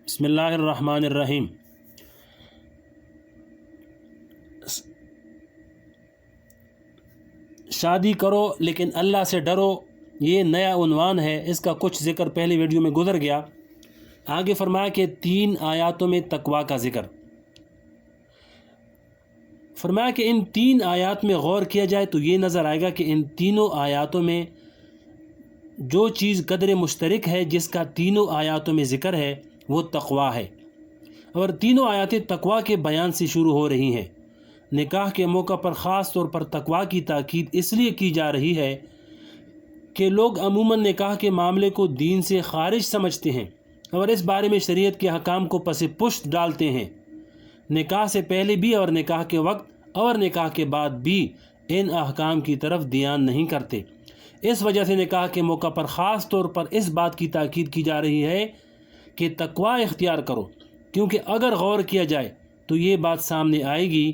بسم اللہ الرحمن الرحیم۔ شادی کرو لیکن اللہ سے ڈرو، یہ نیا عنوان ہے۔ اس کا کچھ ذکر پہلی ویڈیو میں گزر گیا۔ آگے فرمایا کہ 3 آیاتوں میں تقویٰ کا ذکر فرمایا کہ ان 3 آیات میں غور کیا جائے تو یہ نظر آئے گا کہ ان تینوں آیاتوں میں جو چیز قدر مشترک ہے، جس کا تینوں آیاتوں میں ذکر ہے، وہ تقویٰ ہے، اور تینوں آیاتیں تقویٰ کے بیان سے شروع ہو رہی ہیں۔ نکاح کے موقع پر خاص طور پر تقویٰ کی تاکید اس لیے کی جا رہی ہے کہ لوگ عموماً نکاح کے معاملے کو دین سے خارج سمجھتے ہیں اور اس بارے میں شریعت کے احکام کو پس پشت ڈالتے ہیں۔ نکاح سے پہلے بھی اور نکاح کے وقت اور نکاح کے بعد بھی ان احکام کی طرف دھیان نہیں کرتے۔ اس وجہ سے نکاح کے موقع پر خاص طور پر اس بات کی تاکید کی جا رہی ہے کہ تقویٰ اختیار کرو، کیونکہ اگر غور کیا جائے تو یہ بات سامنے آئے گی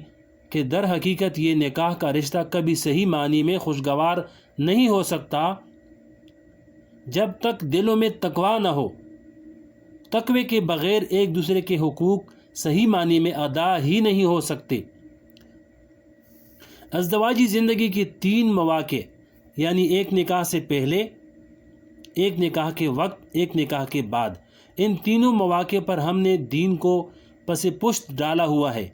کہ در حقیقت یہ نکاح کا رشتہ کبھی صحیح معنی میں خوشگوار نہیں ہو سکتا جب تک دلوں میں تقویٰ نہ ہو۔ تقوی کے بغیر ایک دوسرے کے حقوق صحیح معنی میں ادا ہی نہیں ہو سکتے۔ ازدواجی زندگی کے 3 مواقع، یعنی ایک نکاح سے پہلے، ایک نکاح کے وقت، ایک نکاح کے بعد، ان تینوں مواقع پر ہم نے دین کو پس پشت ڈالا ہوا ہے۔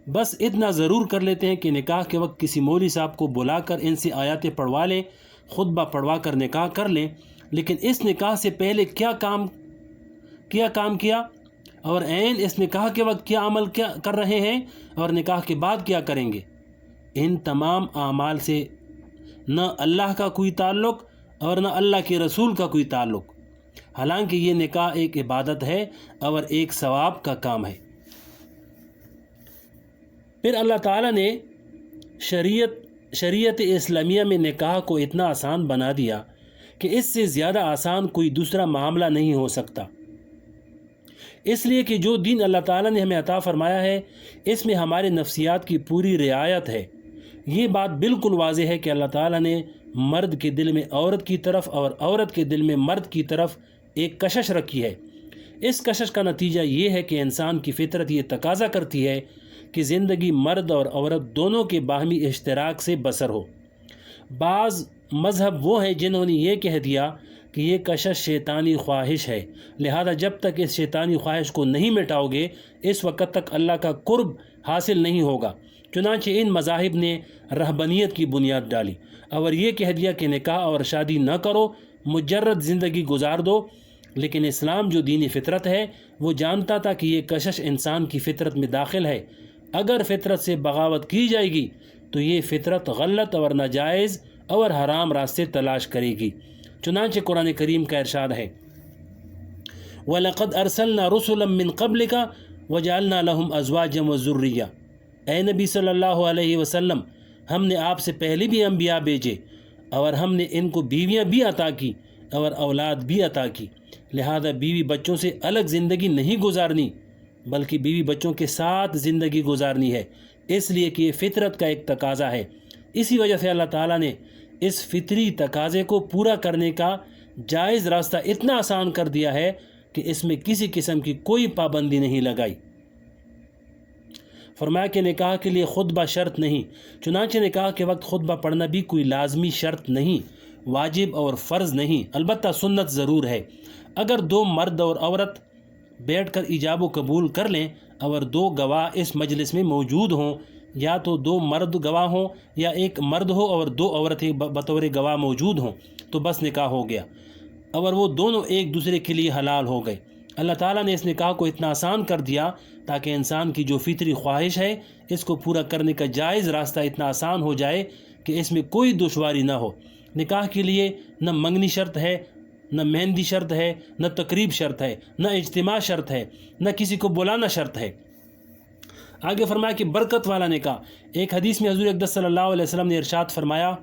بس اتنا ضرور کر لیتے ہیں کہ نکاح کے وقت کسی مولوی صاحب کو بلا کر ان سے آیاتیں پڑھوا لیں، خطبہ پڑھوا کر نکاح کر لیں، لیکن اس نکاح سے پہلے کیا کام کیا اور عین اس نکاح کے وقت کیا عمل کر رہے ہیں اور نکاح کے بعد کیا کریں گے، ان تمام اعمال سے نہ اللہ کا کوئی تعلق اور نہ اللہ کے رسول کا کوئی تعلق، حالانکہ یہ نکاح ایک عبادت ہے اور ایک ثواب کا کام ہے۔ پھر اللہ تعالیٰ نے شریعت اسلامیہ میں نکاح کو اتنا آسان بنا دیا کہ اس سے زیادہ آسان کوئی دوسرا معاملہ نہیں ہو سکتا، اس لیے کہ جو دین اللہ تعالیٰ نے ہمیں عطا فرمایا ہے اس میں ہمارے نفسیات کی پوری رعایت ہے۔ یہ بات بالکل واضح ہے کہ اللہ تعالیٰ نے مرد کے دل میں عورت کی طرف اور عورت کے دل میں مرد کی طرف ایک کشش رکھی ہے۔ اس کشش کا نتیجہ یہ ہے کہ انسان کی فطرت یہ تقاضا کرتی ہے کہ زندگی مرد اور عورت دونوں کے باہمی اشتراک سے بسر ہو۔ بعض مذہب وہ ہیں جنہوں نے یہ کہہ دیا کہ یہ کشش شیطانی خواہش ہے، لہذا جب تک اس شیطانی خواہش کو نہیں مٹاؤ گے اس وقت تک اللہ کا قرب حاصل نہیں ہوگا۔ چنانچہ ان مذاہب نے رہبانیت کی بنیاد ڈالی اور یہ کہہ دیا کہ نکاح اور شادی نہ کرو، مجرد زندگی گزار دو، لیکن اسلام جو دینی فطرت ہے وہ جانتا تھا کہ یہ کشش انسان کی فطرت میں داخل ہے۔ اگر فطرت سے بغاوت کی جائے گی تو یہ فطرت غلط اور ناجائز اور حرام راستے تلاش کرے گی۔ چنانچہ قرآن کریم کا ارشاد ہے وَلَقَدْ أَرْسَلْنَا رُسُلًا مِّن قَبْلِكَ وَجَعَلْنَا لَهُمْ أَزْوَاجًا وَذُرِّيَّةً۔ اے نبی صلی اللہ علیہ وسلم، ہم نے آپ سے پہلے بھی انبیاء بھیجے اور ہم نے ان کو بیویاں بھی عطا کی اور اولاد بھی عطا کی، لہذا بیوی بچوں سے الگ زندگی نہیں گزارنی بلکہ بیوی بچوں کے ساتھ زندگی گزارنی ہے، اس لیے کہ یہ فطرت کا ایک تقاضا ہے۔ اسی وجہ سے اللہ تعالیٰ نے اس فطری تقاضے کو پورا کرنے کا جائز راستہ اتنا آسان کر دیا ہے کہ اس میں کسی قسم کی کوئی پابندی نہیں لگائی۔ فرمایا کہ نکاح کے لیے خطبہ شرط نہیں، چنانچہ نکاح کے وقت خطبہ پڑھنا بھی کوئی لازمی شرط نہیں، واجب اور فرض نہیں، البتہ سنت ضرور ہے۔ اگر 2 مرد اور عورت بیٹھ کر ایجاب و قبول کر لیں اور 2 گواہ اس مجلس میں موجود ہوں، یا تو 2 مرد گواہ ہوں یا ایک مرد ہو اور 2 عورتیں بطور گواہ موجود ہوں، تو بس نکاح ہو گیا اور وہ دونوں ایک دوسرے کے لیے حلال ہو گئے۔ اللہ تعالیٰ نے اس نکاح کو اتنا آسان کر دیا تاکہ انسان کی جو فطری خواہش ہے اس کو پورا کرنے کا جائز راستہ اتنا آسان ہو جائے کہ اس میں کوئی دشواری نہ ہو۔ نکاح کے لیے نہ منگنی شرط ہے، نہ مہندی شرط ہے، نہ تقریب شرط ہے، نہ اجتماع شرط ہے، نہ کسی کو بلانا شرط ہے۔ آگے فرمایا کہ برکت والا نکاح۔ ایک حدیث میں حضور اقدس صلی اللہ علیہ وسلم نے ارشاد فرمایا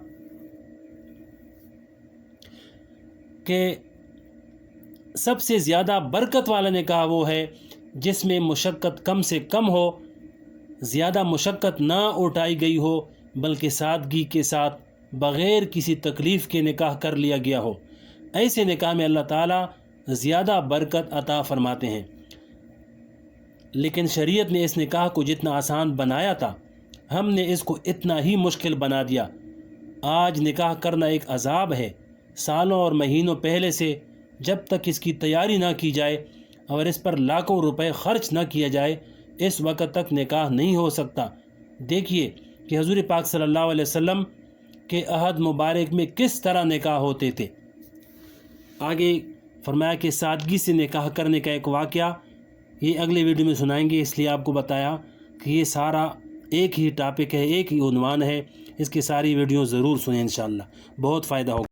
کہ سب سے زیادہ برکت والا نکاح وہ ہے جس میں مشقت کم سے کم ہو، زیادہ مشقت نہ اٹھائی گئی ہو، بلکہ سادگی کے ساتھ بغیر کسی تکلیف کے نکاح کر لیا گیا ہو۔ ایسے نکاح میں اللہ تعالیٰ زیادہ برکت عطا فرماتے ہیں۔ لیکن شریعت نے اس نکاح کو جتنا آسان بنایا تھا، ہم نے اس کو اتنا ہی مشکل بنا دیا۔ آج نکاح کرنا ایک عذاب ہے۔ سالوں اور مہینوں پہلے سے جب تک اس کی تیاری نہ کی جائے اور اس پر لاکھوں روپے خرچ نہ کیا جائے، اس وقت تک نکاح نہیں ہو سکتا۔ دیکھیے کہ حضور پاک صلی اللہ علیہ وسلم کے عہد مبارک میں کس طرح نکاح ہوتے تھے۔ آگے فرمایا کہ سادگی سے نکاح کرنے کا ایک واقعہ یہ اگلے ویڈیو میں سنائیں گے، اس لیے آپ کو بتایا کہ یہ سارا ایک ہی ٹاپک ہے، ایک ہی عنوان ہے، اس کی ساری ویڈیو ضرور سنیں انشاءاللہ، بہت فائدہ ہوگا۔